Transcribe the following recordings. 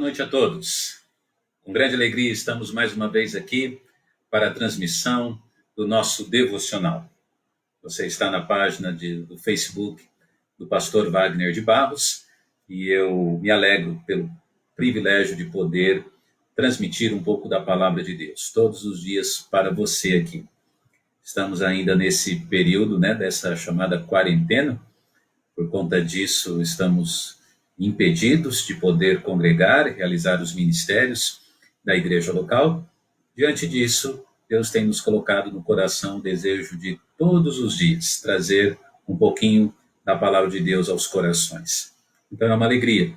noite a todos. Com grande alegria estamos mais uma vez aqui para a transmissão do nosso devocional. Você está na página do Facebook do pastor Wagner de Barros e eu me alegro pelo privilégio de poder transmitir um pouco da palavra de Deus todos os dias para você aqui. Estamos ainda nesse período, dessa chamada quarentena. Por conta disso, estamos impedidos de poder congregar e realizar os ministérios da igreja local. Diante disso, Deus tem nos colocado no coração o desejo de todos os dias trazer um pouquinho da palavra de Deus aos corações. Então é uma alegria,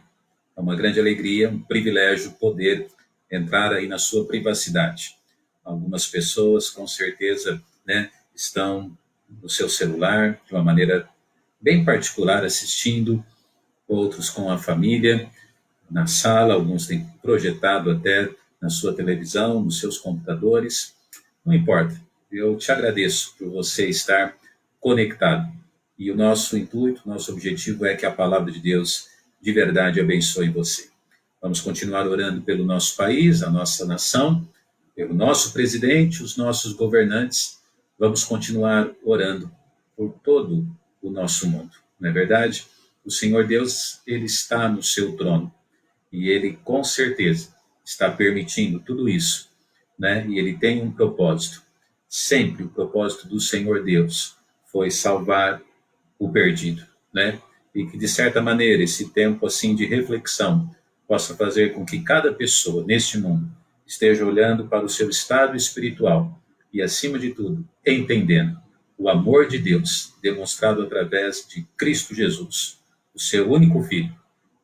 é uma grande alegria, um privilégio poder entrar aí na sua privacidade. Algumas pessoas, com certeza, estão no seu celular de uma maneira bem particular assistindo, outros com a família na sala, alguns têm projetado até na sua televisão, nos seus computadores. Não importa, eu te agradeço por você estar conectado. E o nosso intuito, nosso objetivo é que a palavra de Deus de verdade abençoe você. Vamos continuar orando pelo nosso país, a nossa nação, pelo nosso presidente, os nossos governantes. Vamos continuar orando por todo o nosso mundo. Não é verdade? O Senhor Deus, Ele está no seu trono. E Ele, com certeza, está permitindo tudo isso. E Ele tem um propósito. Sempre o propósito do Senhor Deus foi salvar o perdido. E que, de certa maneira, esse tempo assim de reflexão possa fazer com que cada pessoa neste mundo esteja olhando para o seu estado espiritual e, acima de tudo, entendendo o amor de Deus demonstrado através de Cristo Jesus, o seu único Filho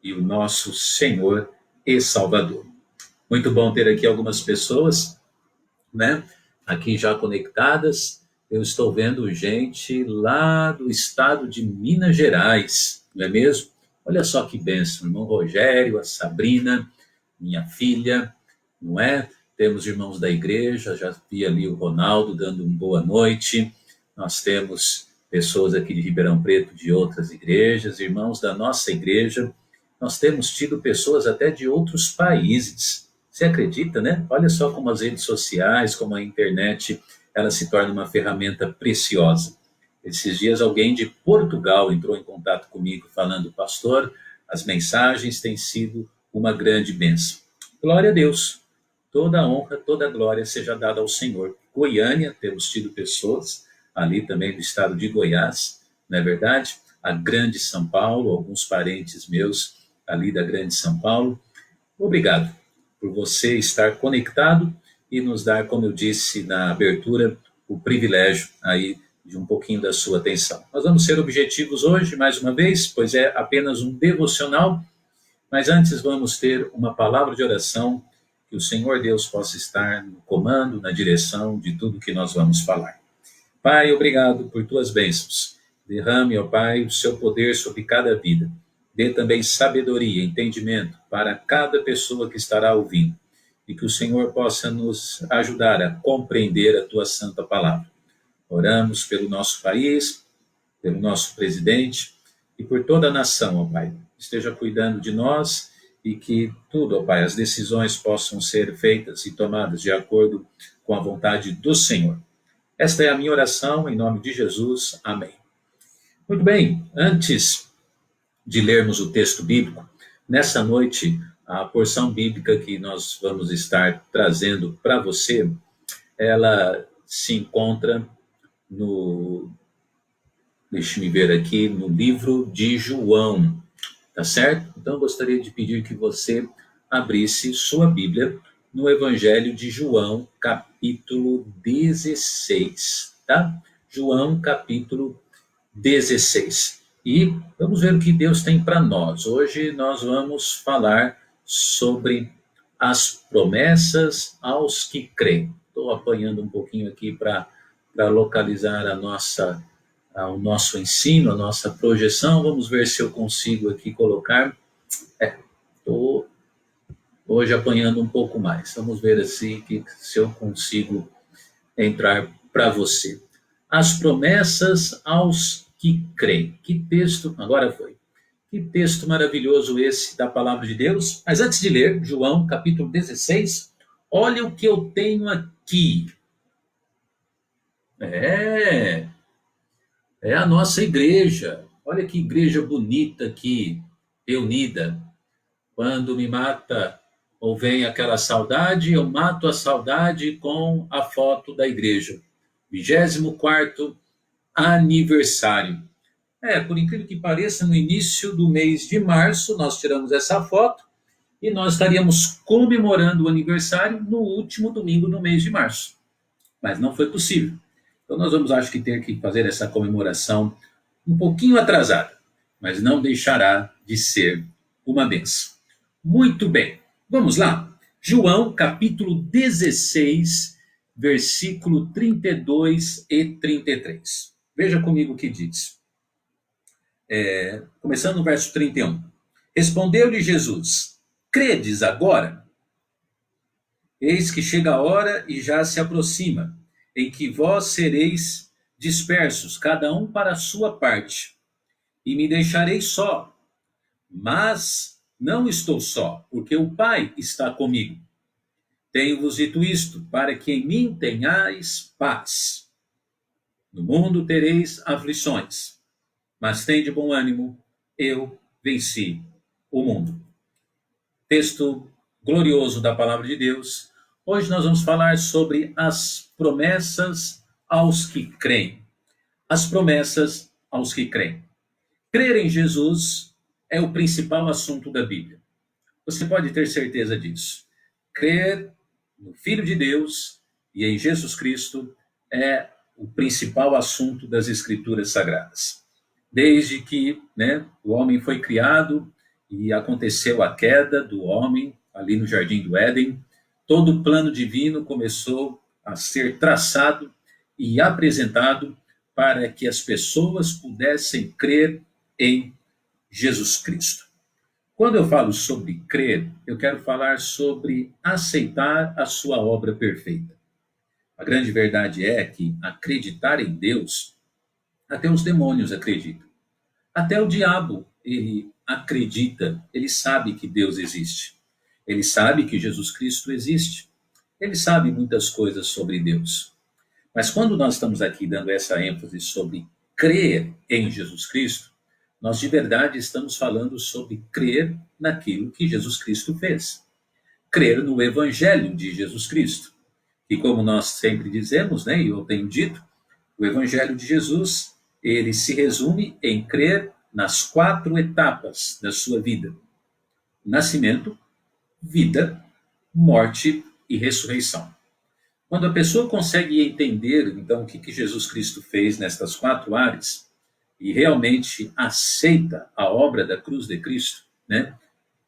e o nosso Senhor e Salvador. Muito bom ter aqui algumas pessoas, aqui já conectadas. Eu estou vendo gente lá do estado de Minas Gerais, não é mesmo? Olha só que bênção, irmão Rogério, a Sabrina, minha filha, não é? Temos irmãos da igreja, já vi ali o Ronaldo dando uma boa noite. Nós temos pessoas aqui de Ribeirão Preto, de outras igrejas, irmãos da nossa igreja. Nós temos tido pessoas até de outros países. Você acredita, Olha só como as redes sociais, como a internet, ela se torna uma ferramenta preciosa. Esses dias alguém de Portugal entrou em contato comigo falando, pastor, as mensagens têm sido uma grande bênção. Glória a Deus. Toda a honra, toda a glória seja dada ao Senhor. Goiânia, temos tido pessoas ali também do estado de Goiás, não é verdade? A Grande São Paulo, alguns parentes meus ali da Grande São Paulo. Obrigado por você estar conectado e nos dar, como eu disse na abertura, o privilégio aí de um pouquinho da sua atenção. Nós vamos ser objetivos hoje, mais uma vez, pois é apenas um devocional, mas antes vamos ter uma palavra de oração, que o Senhor Deus possa estar no comando, na direção de tudo que nós vamos falar. Pai, obrigado por tuas bênçãos. Derrame, ó Pai, o seu poder sobre cada vida. Dê também sabedoria, entendimento para cada pessoa que estará ouvindo. E que o Senhor possa nos ajudar a compreender a tua santa palavra. Oramos pelo nosso país, pelo nosso presidente e por toda a nação, ó Pai. Esteja cuidando de nós e que tudo, ó Pai, as decisões possam ser feitas e tomadas de acordo com a vontade do Senhor. Esta é a minha oração, em nome de Jesus. Amém. Muito bem, antes de lermos o texto bíblico, nessa noite, a porção bíblica que nós vamos estar trazendo para você, ela se encontra deixe-me ver aqui, no livro de João, tá certo? Então, eu gostaria de pedir que você abrisse sua Bíblia no Evangelho de João, capítulo 16, tá? João, capítulo 16. E vamos ver o que Deus tem para nós. Hoje nós vamos falar sobre as promessas aos que creem. Estou apanhando um pouquinho aqui para localizar o nosso ensino, a nossa projeção. Vamos ver se eu consigo aqui colocar. Estou hoje apanhando um pouco mais. Vamos ver assim se eu consigo entrar para você. As promessas aos que creem. Que texto? Agora foi. Que texto maravilhoso esse da palavra de Deus. Mas antes de ler, João capítulo 16, olha o que eu tenho aqui. É, é a nossa igreja. Olha que igreja bonita aqui, reunida. Quando me mata ou vem aquela saudade, eu mato a saudade com a foto da igreja. 24º aniversário. Por incrível que pareça, no início do mês de março, nós tiramos essa foto e nós estaríamos comemorando o aniversário no último domingo do mês de março. Mas não foi possível. Então nós vamos, acho que, ter que fazer essa comemoração um pouquinho atrasada, mas não deixará de ser uma benção. Muito bem, vamos lá. João capítulo 16, versículo 32 e 33. Veja comigo o que diz. Começando no verso 31. Respondeu-lhe Jesus: credes agora? Eis que chega a hora e já se aproxima, em que vós sereis dispersos, cada um para a sua parte, e me deixareis só. Mas não estou só, porque o Pai está comigo. Tenho-vos dito isto, para que em mim tenhais paz. No mundo tereis aflições, mas tende bom ânimo, eu venci o mundo. Texto glorioso da palavra de Deus. Hoje nós vamos falar sobre as promessas aos que creem. As promessas aos que creem. Crer em Jesus é o principal assunto da Bíblia. Você pode ter certeza disso. Crer no Filho de Deus e em Jesus Cristo é o principal assunto das Escrituras Sagradas. Desde que o homem foi criado e aconteceu a queda do homem ali no Jardim do Éden, todo o plano divino começou a ser traçado e apresentado para que as pessoas pudessem crer em Jesus Cristo. Quando eu falo sobre crer, eu quero falar sobre aceitar a sua obra perfeita. A grande verdade é que acreditar em Deus, até os demônios acreditam. Até o diabo, ele acredita, ele sabe que Deus existe. Ele sabe que Jesus Cristo existe. Ele sabe muitas coisas sobre Deus. Mas quando nós estamos aqui dando essa ênfase sobre crer em Jesus Cristo, nós de verdade estamos falando sobre crer naquilo que Jesus Cristo fez. Crer no Evangelho de Jesus Cristo. E como nós sempre dizemos, e eu tenho dito, o Evangelho de Jesus, ele se resume em crer nas 4 etapas da sua vida: nascimento, vida, morte e ressurreição. Quando a pessoa consegue entender, então, o que Jesus Cristo fez nestas 4 áreas e realmente aceita a obra da cruz de Cristo,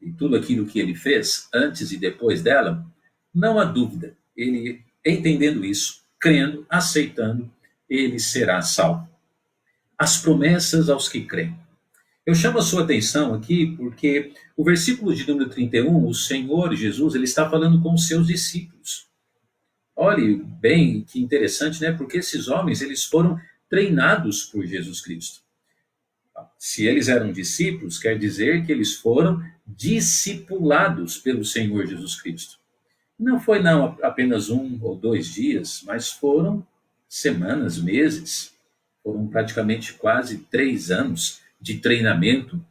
e tudo aquilo que ele fez antes e depois dela, não há dúvida, ele entendendo isso, crendo, aceitando, ele será salvo. As promessas aos que creem. Eu chamo a sua atenção aqui porque o versículo de número 31, o Senhor Jesus, ele está falando com os seus discípulos. Olhe bem, que interessante, porque esses homens, eles foram treinados por Jesus Cristo. Se eles eram discípulos, quer dizer que eles foram discipulados pelo Senhor Jesus Cristo. Não foi apenas 1 ou 2 dias, mas foram semanas, meses, foram praticamente quase 3 anos de treinamento.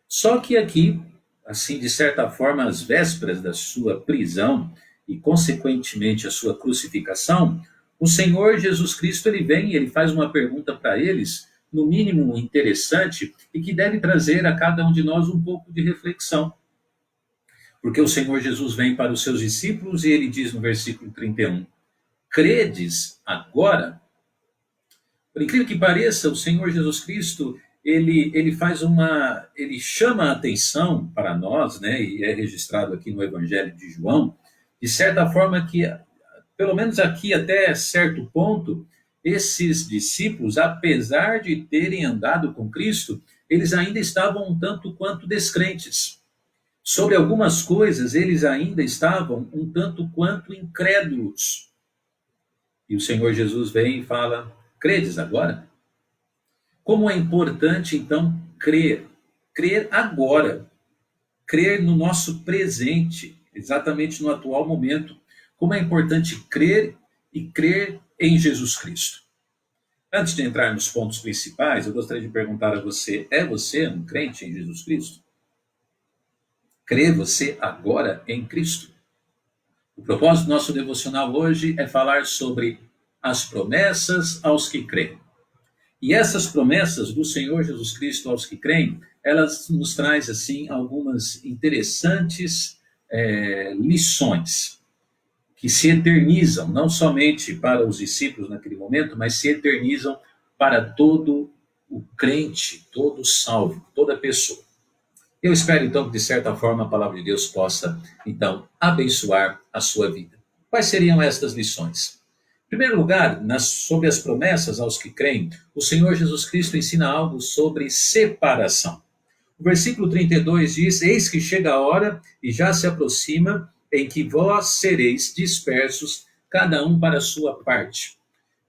Só que aqui, assim, de certa forma, às vésperas da sua prisão e, consequentemente, a sua crucificação, o Senhor Jesus Cristo, ele vem e ele faz uma pergunta para eles, no mínimo interessante, e que deve trazer a cada um de nós um pouco de reflexão. Porque o Senhor Jesus vem para os seus discípulos e ele diz no versículo 31, credes agora? Por incrível que pareça, o Senhor Jesus Cristo, ele chama a atenção para nós, e é registrado aqui no Evangelho de João, de certa forma que, pelo menos aqui até certo ponto, esses discípulos, apesar de terem andado com Cristo, eles ainda estavam um tanto quanto descrentes. Sobre algumas coisas, eles ainda estavam um tanto quanto incrédulos. E o Senhor Jesus vem e fala, credes agora? Como é importante, então, crer. crer agora, crer no nosso presente, exatamente no atual momento. Como é importante crer e crer em Jesus Cristo. Antes de entrar nos pontos principais, eu gostaria de perguntar a você: é você um crente em Jesus Cristo? Crê você agora em Cristo? O propósito do nosso devocional hoje é falar sobre as promessas aos que creem. E essas promessas do Senhor Jesus Cristo aos que creem, elas nos traz assim algumas interessantes lições que se eternizam, não somente para os discípulos naquele momento, mas se eternizam para todo o crente, todo salvo, toda pessoa. Eu espero, então, que, de certa forma, a palavra de Deus possa, então, abençoar a sua vida. Quais seriam estas lições? Em primeiro lugar, sobre as promessas aos que creem, o Senhor Jesus Cristo ensina algo sobre separação. O versículo 32 diz: Eis que chega a hora e já se aproxima em que vós sereis dispersos, cada um para a sua parte.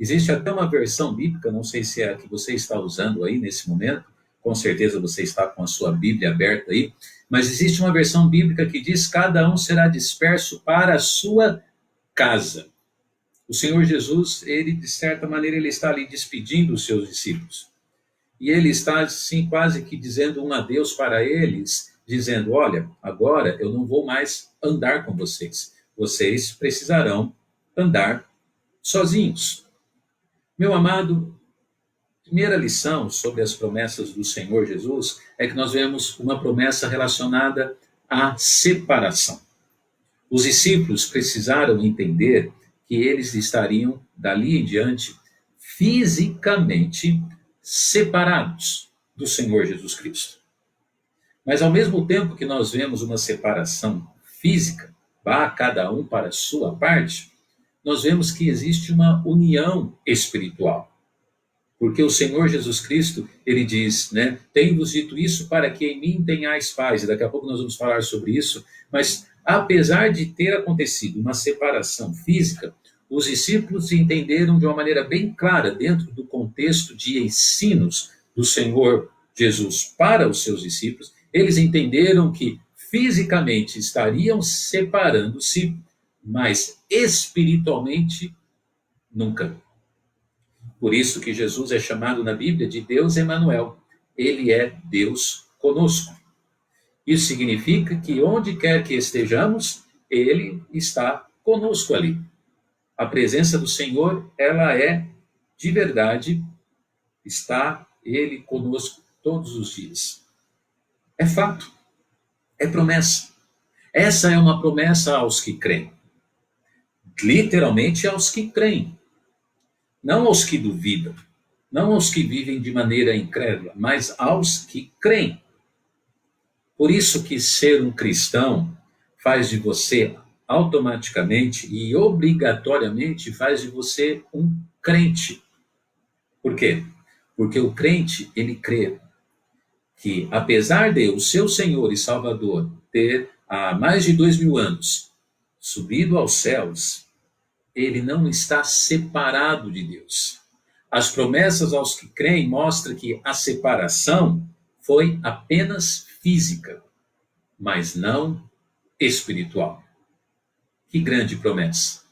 Existe até uma versão bíblica, não sei se é a que você está usando aí nesse momento, com certeza você está com a sua Bíblia aberta aí, mas existe uma versão bíblica que diz: cada um será disperso para a sua casa. O Senhor Jesus, ele, de certa maneira, ele está ali despedindo os seus discípulos. E ele está, assim, quase que dizendo um adeus para eles, dizendo: olha, agora eu não vou mais andar com vocês. Vocês precisarão andar sozinhos. Meu amado, primeira lição sobre as promessas do Senhor Jesus é que nós vemos uma promessa relacionada à separação. Os discípulos precisaram entender que eles estariam, dali em diante, fisicamente separados do Senhor Jesus Cristo. Mas ao mesmo tempo que nós vemos uma separação física, vá cada um para a sua parte, nós vemos que existe uma união espiritual. Porque o Senhor Jesus Cristo, ele diz, né, tenho-vos dito isso para que em mim tenhais paz. E daqui a pouco nós vamos falar sobre isso. Mas apesar de ter acontecido uma separação física, os discípulos entenderam de uma maneira bem clara, dentro do contexto de ensinos do Senhor Jesus para os seus discípulos, eles entenderam que fisicamente estariam separando-se, mas espiritualmente nunca. Por isso que Jesus é chamado na Bíblia de Deus Emanuel. Ele é Deus conosco. Isso significa que onde quer que estejamos, ele está conosco ali. A presença do Senhor, ela é de verdade, está ele conosco todos os dias. É fato, é promessa. Essa é uma promessa aos que creem. Literalmente aos que creem. Não aos que duvidam, não aos que vivem de maneira incrédula, mas aos que creem. Por isso que ser um cristão faz de você automaticamente e obrigatoriamente faz de você um crente. Por quê? Porque o crente, ele crê que, apesar de o seu Senhor e Salvador ter há mais de 2000 anos subido aos céus, ele não está separado de Deus. As promessas aos que creem mostram que a separação foi apenas física, mas não espiritual. Que grande promessa!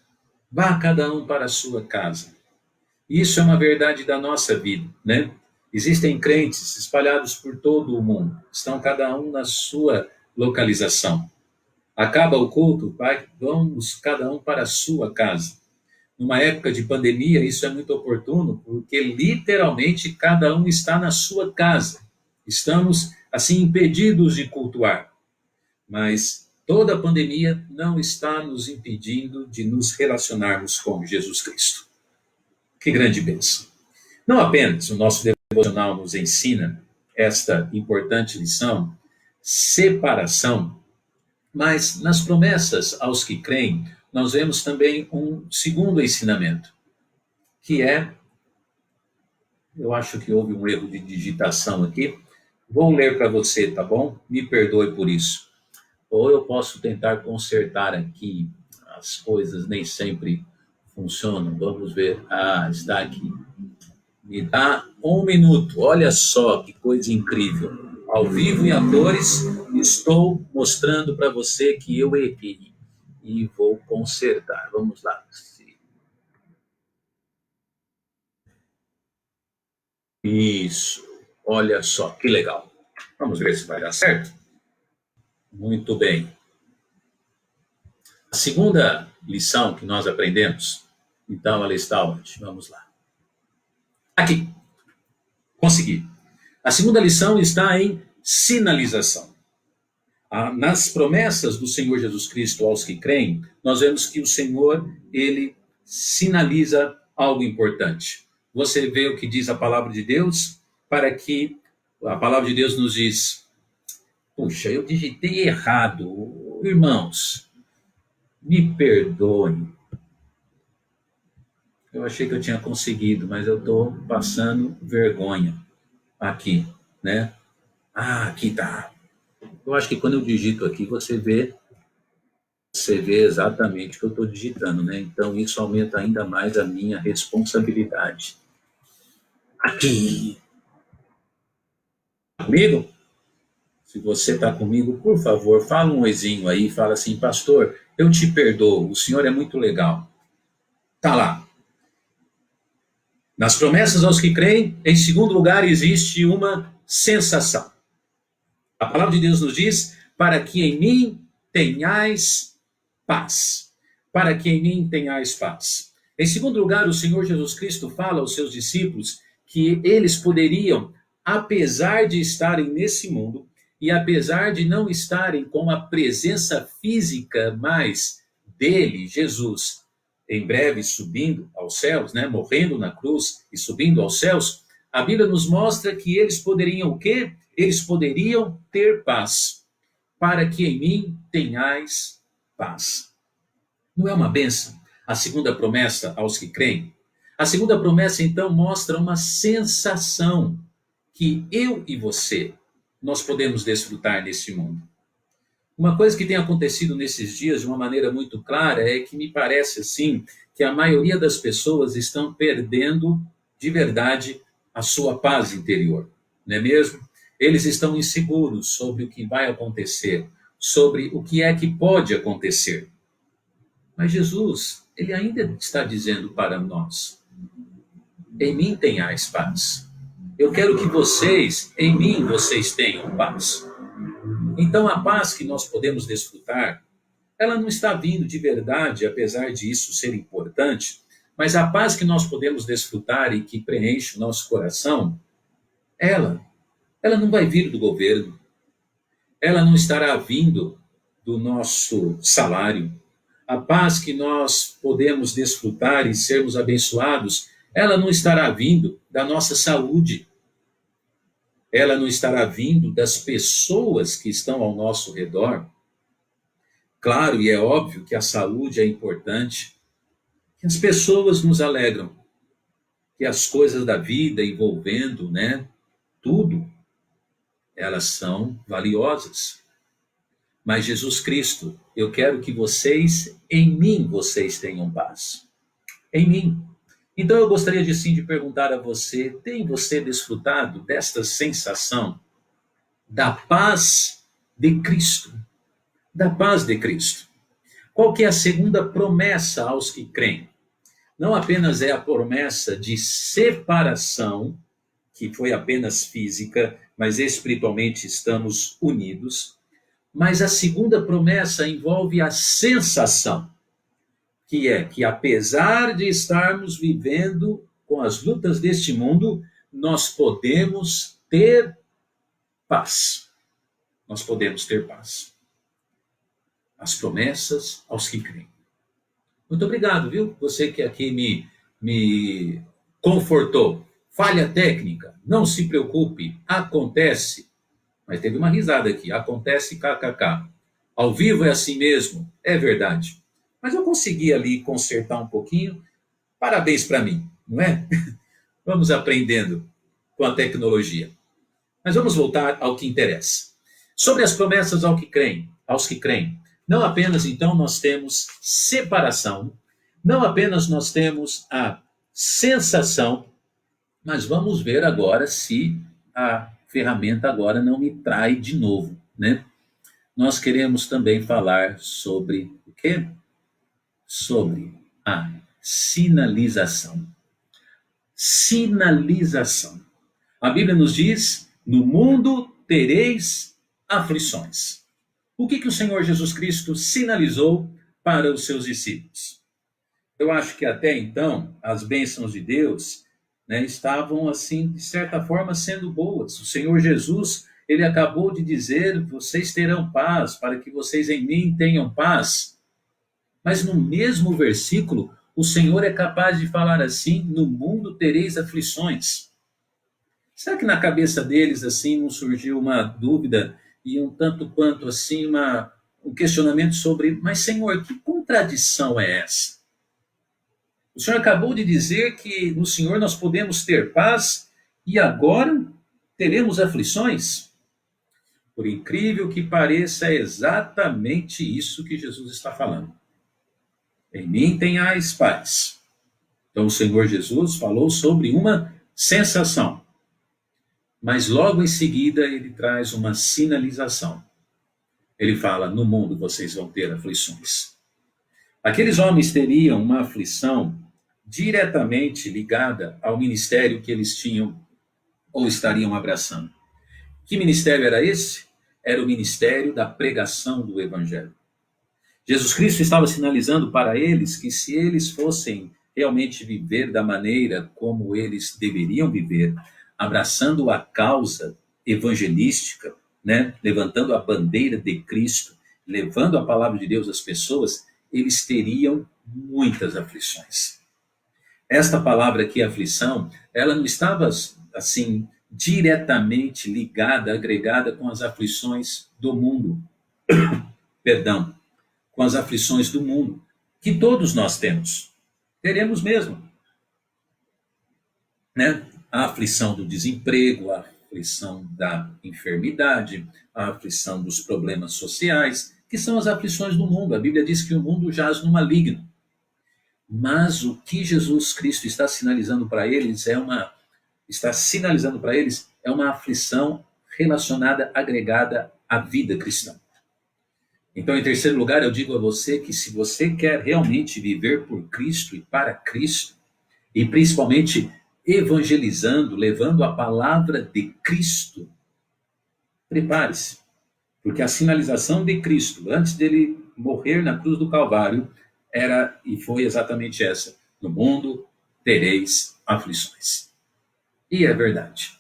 Vá cada um para a sua casa. Isso é uma verdade da nossa vida, né? Existem crentes espalhados por todo o mundo, estão cada um na sua localização. Acaba o culto, vamos cada um para a sua casa. Numa época de pandemia, isso é muito oportuno, porque literalmente cada um está na sua casa. Estamos, assim, impedidos de cultuar. Mas toda a pandemia não está nos impedindo de nos relacionarmos com Jesus Cristo. Que grande bênção. Não apenas o nosso devocional nos ensina esta importante lição, separação, mas nas promessas aos que creem, nós vemos também um segundo ensinamento, que é, eu acho que houve um erro de digitação aqui, vou ler para você, tá bom? Me perdoe por isso. Ou eu posso tentar consertar aqui, as coisas nem sempre funcionam, vamos ver, está aqui. Me dá um minuto, olha só que coisa incrível. ao vivo e a cores, estou mostrando para você que eu errei e vou consertar. Vamos lá. Isso. Olha só, que legal. Vamos ver se vai dar certo. Muito bem. A segunda lição que nós aprendemos, então ela está onde? Vamos lá. Aqui. Consegui. A segunda lição está em sinalização. Nas promessas do Senhor Jesus Cristo aos que creem, nós vemos que o Senhor, ele sinaliza algo importante. Você vê o que diz a palavra de Deus, para que a palavra de Deus nos diz: puxa, eu digitei errado. Irmãos, me perdoem. Eu achei que eu tinha conseguido, mas eu estou passando vergonha aqui, né? Aqui tá. Eu acho que quando eu digito aqui, você vê exatamente o que eu estou digitando, né? Então isso aumenta ainda mais a minha responsabilidade. Aqui. Comigo? Se você está comigo, por favor, fala um oizinho aí, fala assim: pastor, eu te perdoo, o senhor é muito legal. Tá lá. Nas promessas aos que creem, em segundo lugar, existe uma sensação. A palavra de Deus nos diz: para que em mim tenhais paz. Para que em mim tenhais paz. Em segundo lugar, o Senhor Jesus Cristo fala aos seus discípulos que eles poderiam, apesar de estarem nesse mundo, e apesar de não estarem com a presença física mais dele, Jesus, em breve subindo aos céus, né, morrendo na cruz e subindo aos céus, a Bíblia nos mostra que eles poderiam o quê? Eles poderiam ter paz, para que em mim tenhais paz. Não é uma bênção? A segunda promessa aos que creem? A segunda promessa, então, mostra uma sensação que eu e você, nós podemos desfrutar nesse mundo. Uma coisa que tem acontecido nesses dias de uma maneira muito clara é que me parece assim que a maioria das pessoas estão perdendo de verdade a sua paz interior, não é mesmo? Eles estão inseguros sobre o que vai acontecer, sobre o que é que pode acontecer. Mas Jesus, ele ainda está dizendo para nós: em mim tenhais paz. Eu quero que vocês, em mim, vocês tenham paz. Então, a paz que nós podemos desfrutar, ela não está vindo de verdade, apesar de isso ser importante, mas a paz que nós podemos desfrutar e que preenche o nosso coração, ela não vai vir do governo, ela não estará vindo do nosso salário. A paz que nós podemos desfrutar e sermos abençoados, ela não estará vindo da nossa saúde. Ela não estará vindo das pessoas que estão ao nosso redor. Claro, e é óbvio que a saúde é importante, que as pessoas nos alegram, que as coisas da vida envolvendo, né, tudo, elas são valiosas. Mas Jesus Cristo, eu quero que vocês, em mim, vocês tenham paz. Em mim. Então eu gostaria de perguntar a você: tem você desfrutado desta sensação da paz de Cristo? Da paz de Cristo. Qual que é a segunda promessa aos que creem? Não apenas é a promessa de separação, que foi apenas física, mas espiritualmente estamos unidos, mas a segunda promessa envolve a sensação, que é que apesar de estarmos vivendo com as lutas deste mundo, nós podemos ter paz. Nós podemos ter paz. As promessas aos que creem. Muito obrigado, viu? Você que aqui me confortou. Falha técnica, não se preocupe, acontece. Mas teve uma risada aqui, acontece kkk. Ao vivo é assim mesmo, é verdade. Mas eu consegui ali consertar um pouquinho. Parabéns para mim, não é? Vamos aprendendo com a tecnologia. Mas vamos voltar ao que interessa. Sobre as promessas aos que creem, não apenas então nós temos separação, não apenas nós temos a sensação, mas vamos ver agora se ferramenta agora não me trai de novo, né? Nós queremos também falar sobre o quê? Sobre a sinalização. Sinalização. A Bíblia nos diz: no mundo tereis aflições. O que o Senhor Jesus Cristo sinalizou para os seus discípulos? Eu acho que até então as bênçãos de Deus, né, estavam assim, de certa forma, sendo boas. O Senhor Jesus, ele acabou de dizer: vocês terão paz, para que vocês em mim tenham paz. Mas no mesmo versículo, o Senhor é capaz de falar assim: no mundo tereis aflições. Será que na cabeça deles assim não surgiu uma dúvida e um tanto quanto assim um questionamento sobre: mas Senhor, que contradição é essa? O Senhor acabou de dizer que no Senhor nós podemos ter paz e agora teremos aflições? Por incrível que pareça, é exatamente isso que Jesus está falando. Em mim tenhais paz. Então o Senhor Jesus falou sobre uma sensação, mas logo em seguida ele traz uma sinalização. Ele fala: no mundo vocês vão ter aflições. Aqueles homens teriam uma aflição diretamente ligada ao ministério que eles tinham ou estariam abraçando. Que ministério era esse? Era o ministério da pregação do Evangelho. Jesus Cristo estava sinalizando para eles que se eles fossem realmente viver da maneira como eles deveriam viver, abraçando a causa evangelística, né, levantando a bandeira de Cristo, levando a palavra de Deus às pessoas, eles teriam muitas aflições. Esta palavra aqui, aflição, ela não estava assim diretamente ligada, agregada com as aflições do mundo. Perdão, com as aflições do mundo, que todos nós temos. Teremos mesmo, né? A aflição do desemprego, a aflição da enfermidade, a aflição dos problemas sociais, que são as aflições do mundo. A Bíblia diz que o mundo jaz no maligno. Mas o que Jesus Cristo está sinalizando para eles é uma aflição relacionada, agregada à vida cristã. Então, em terceiro lugar, eu digo a você que se você quer realmente viver por Cristo e para Cristo, e principalmente evangelizando, levando a palavra de Cristo, prepare-se, porque a sinalização de Cristo, antes dele morrer na cruz do Calvário, era e foi exatamente essa: no mundo tereis aflições. E é verdade.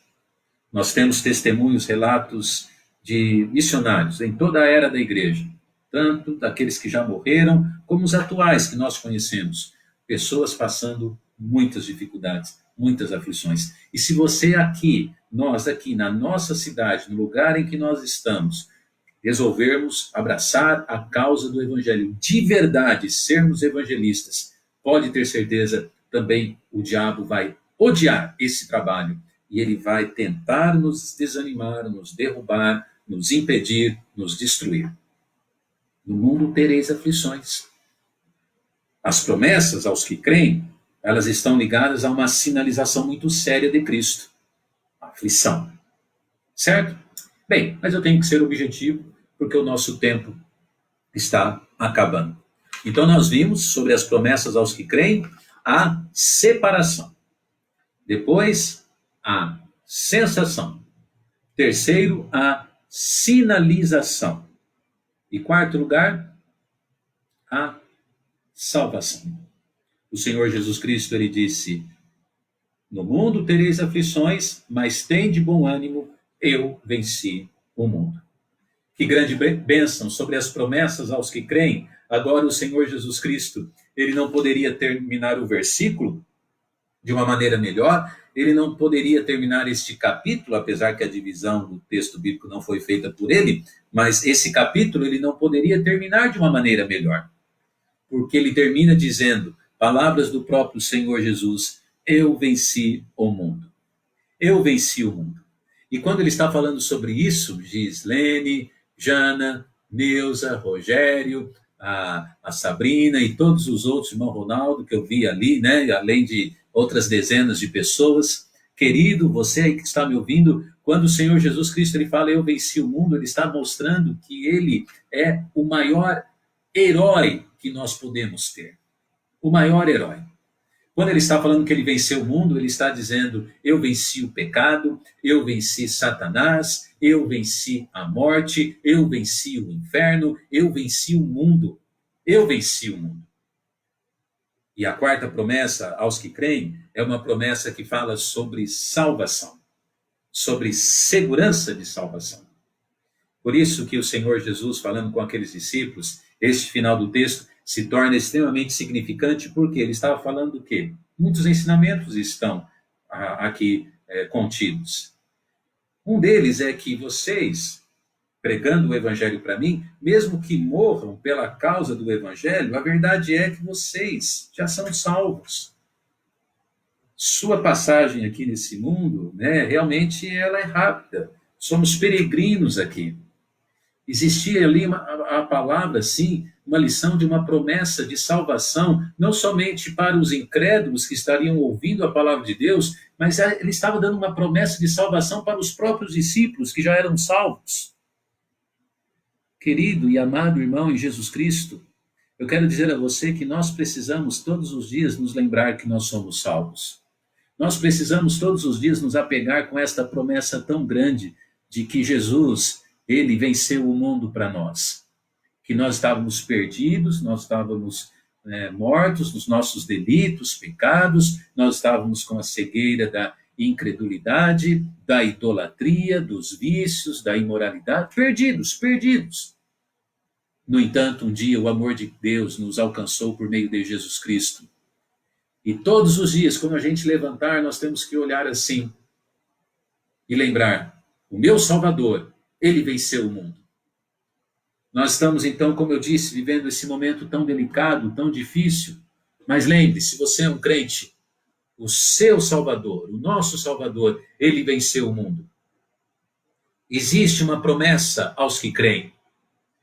Nós temos testemunhos, relatos de missionários em toda a era da igreja, tanto daqueles que já morreram, como os atuais que nós conhecemos. Pessoas passando muitas dificuldades, muitas aflições. E se você aqui, nós aqui na nossa cidade, no lugar em que nós estamos, resolvermos abraçar a causa do evangelho, de verdade, sermos evangelistas, pode ter certeza, também o diabo vai odiar esse trabalho e ele vai tentar nos desanimar, nos derrubar, nos impedir, nos destruir. No mundo tereis aflições. As promessas aos que creem, elas estão ligadas a uma sinalização muito séria de Cristo. A aflição. Certo? Bem, mas eu tenho que ser objetivo, porque o nosso tempo está acabando. Então nós vimos sobre as promessas aos que creem, a separação. Depois, a sensação. Terceiro, a sinalização. E quarto lugar, a salvação. O Senhor Jesus Cristo, ele disse: no mundo tereis aflições, mas tende bom ânimo, eu venci o mundo. Que grande bênção sobre as promessas aos que creem. Agora o Senhor Jesus Cristo, ele não poderia terminar o versículo de uma maneira melhor, ele não poderia terminar este capítulo, apesar que a divisão do texto bíblico não foi feita por ele, mas esse capítulo ele não poderia terminar de uma maneira melhor, porque ele termina dizendo, palavras do próprio Senhor Jesus: eu venci o mundo. Eu venci o mundo. E quando ele está falando sobre isso, diz Lene, Jana, Neuza, Rogério, a Sabrina e todos os outros, irmão Ronaldo, que eu vi ali, né, além de outras dezenas de pessoas. Querido, você aí que está me ouvindo, Quando o Senhor Jesus Cristo ele fala, eu venci o mundo, ele está mostrando que ele é o maior herói que nós podemos ter. O maior herói. Quando ele está falando que ele venceu o mundo, ele está dizendo, eu venci o pecado, eu venci Satanás, eu venci a morte, eu venci o inferno, eu venci o mundo. Eu venci o mundo. E a quarta promessa aos que creem é uma promessa que fala sobre salvação, sobre segurança de salvação. Por isso que o Senhor Jesus, falando com aqueles discípulos, este final do texto se torna extremamente significante, porque ele estava falando do quê? Muitos ensinamentos estão aqui contidos. Um deles é que vocês, pregando o evangelho para mim, mesmo que morram pela causa do evangelho, a verdade é que vocês já são salvos. Sua passagem aqui nesse mundo, né, realmente ela é rápida. Somos peregrinos aqui. Existia ali a palavra, sim, uma lição de uma promessa de salvação, não somente para os incrédulos que estariam ouvindo a palavra de Deus, mas ele estava dando uma promessa de salvação para os próprios discípulos que já eram salvos. Querido e amado irmão em Jesus Cristo, eu quero dizer a você que nós precisamos todos os dias nos lembrar que nós somos salvos. Nós precisamos todos os dias nos apegar com esta promessa tão grande de que Jesus, ele venceu o mundo para nós. Que nós estávamos perdidos, nós estávamos mortos nos nossos delitos, pecados, nós estávamos com a cegueira da incredulidade, da idolatria, dos vícios, da imoralidade, perdidos. No entanto, um dia o amor de Deus nos alcançou por meio de Jesus Cristo. E todos os dias, quando a gente levantar, nós temos que olhar assim e lembrar, o meu Salvador, ele venceu o mundo. Nós estamos, então, como eu disse, vivendo esse momento tão delicado, tão difícil. Mas lembre-se, você é um crente. O seu Salvador, o nosso Salvador, ele venceu o mundo. Existe uma promessa aos que creem.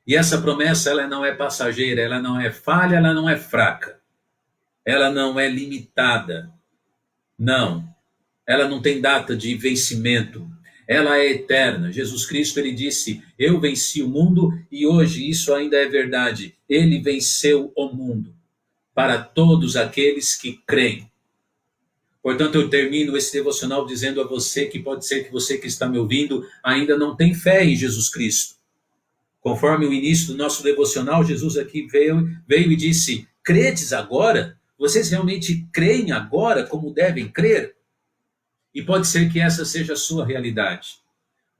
E essa promessa, ela não é passageira, ela não é falha, ela não é fraca. Ela não é limitada. Não. Ela não tem data de vencimento. Ela é eterna. Jesus Cristo, ele disse, eu venci o mundo e hoje isso ainda é verdade. Ele venceu o mundo para todos aqueles que creem. Portanto, eu termino esse devocional dizendo a você que pode ser que você que está me ouvindo ainda não tem fé em Jesus Cristo. Conforme o início do nosso devocional, Jesus aqui veio e disse, credes agora? Vocês realmente creem agora como devem crer? E pode ser que essa seja a sua realidade.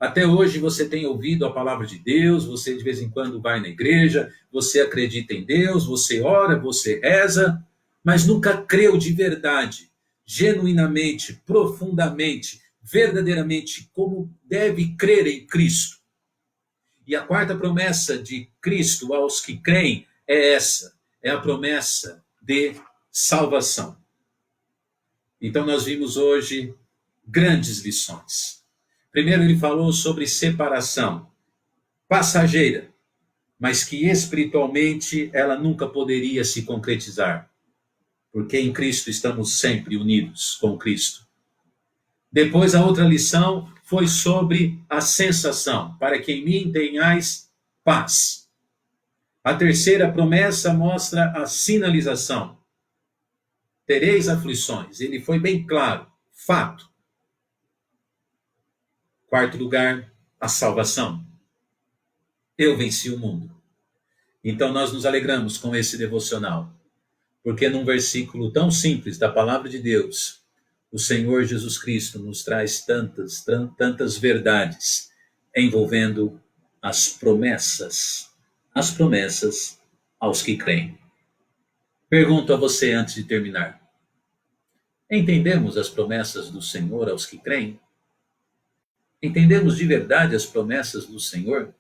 Até hoje você tem ouvido a palavra de Deus, você de vez em quando vai na igreja, você acredita em Deus, você ora, você reza, mas nunca creu de verdade, genuinamente, profundamente, verdadeiramente, como deve crer em Cristo. E a quarta promessa de Cristo aos que creem é essa, é a promessa de salvação. Então nós vimos hoje grandes lições. Primeiro ele falou sobre separação passageira, mas que espiritualmente ela nunca poderia se concretizar, porque em Cristo estamos sempre unidos com Cristo. Depois a outra lição foi sobre a sensação, para que em mim tenhais paz. A terceira promessa mostra a sinalização. Tereis aflições. Ele foi bem claro, fato. Quarto lugar, a salvação. Eu venci o mundo. Então nós nos alegramos com esse devocional, porque num versículo tão simples da palavra de Deus, o Senhor Jesus Cristo nos traz tantas verdades envolvendo as promessas aos que creem. Pergunto a você antes de terminar. Entendemos as promessas do Senhor aos que creem? Entendemos de verdade as promessas do Senhor?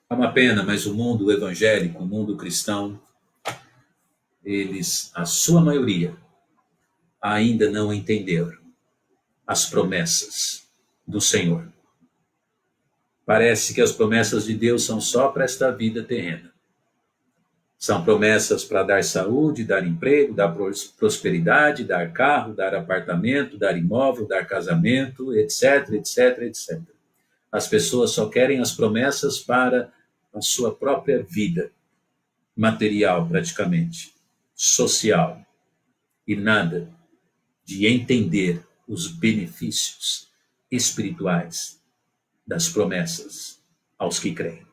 É uma pena, mas o mundo evangélico, o mundo cristão, eles, a sua maioria, ainda não entenderam as promessas do Senhor. Parece que as promessas de Deus são só para esta vida terrena. São promessas para dar saúde, dar emprego, dar prosperidade, dar carro, dar apartamento, dar imóvel, dar casamento, etc, etc, etc. As pessoas só querem as promessas para a sua própria vida, material praticamente, social, e nada de entender os benefícios espirituais das promessas aos que creem.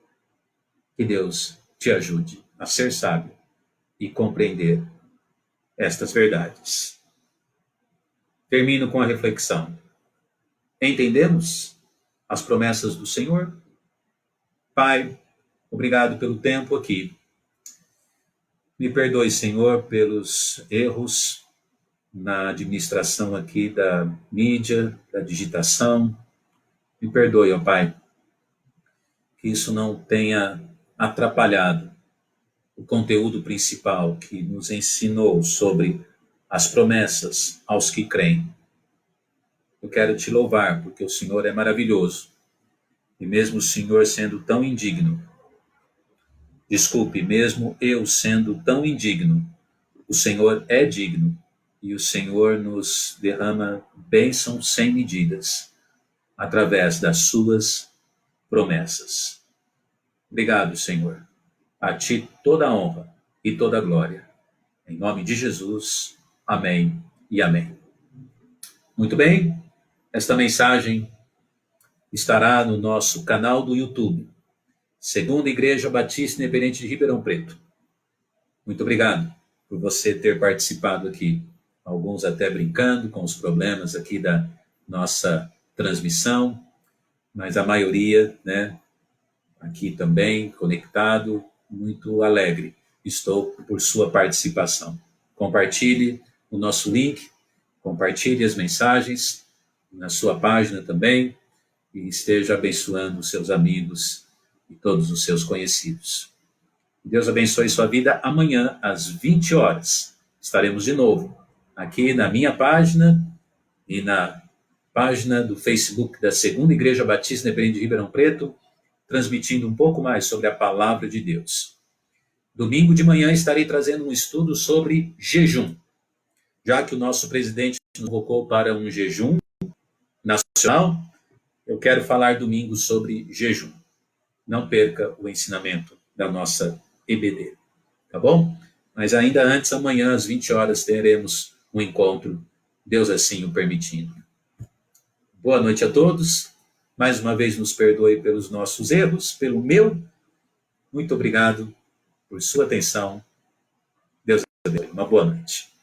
Que Deus te ajude a ser sábio e compreender estas verdades. Termino com a reflexão. Entendemos as promessas do Senhor? Pai, obrigado pelo tempo aqui. Me perdoe, Senhor, pelos erros na administração aqui da mídia, da digitação. Me perdoe, ó Pai, que isso não tenha atrapalhado o conteúdo principal que nos ensinou sobre as promessas aos que creem. Eu quero te louvar, porque o Senhor é maravilhoso. E mesmo o Senhor sendo tão indigno, mesmo eu sendo tão indigno, o Senhor é digno e o Senhor nos derrama bênçãos sem medidas através das suas promessas. Obrigado, Senhor. A ti toda a honra e toda a glória. Em nome de Jesus. Amém e amém. Muito bem, esta mensagem estará no nosso canal do YouTube, Segunda Igreja Batista Independente de Ribeirão Preto. Muito obrigado por você ter participado aqui. Alguns até brincando com os problemas aqui da nossa transmissão, mas a maioria, né, aqui também conectado, muito alegre. Estou por sua participação. Compartilhe o nosso link, compartilhe as mensagens na sua página também e esteja abençoando os seus amigos e todos os seus conhecidos. Deus abençoe sua vida. Amanhã, às 20 horas, estaremos de novo aqui na minha página e na página do Facebook da Segunda Igreja Batista Independente de Ribeirão Preto, transmitindo um pouco mais sobre a palavra de Deus. Domingo de manhã estarei trazendo um estudo sobre jejum, já que o nosso presidente nos convocou para um jejum nacional. Eu quero falar domingo sobre jejum. Não perca o ensinamento da nossa EBD, tá bom? Mas ainda antes, amanhã às 20 horas, teremos um encontro, Deus assim o permitindo. Boa noite a todos. Mais uma vez nos perdoe pelos nossos erros, pelo meu. Muito obrigado por sua atenção. Deus abençoe. Uma boa noite.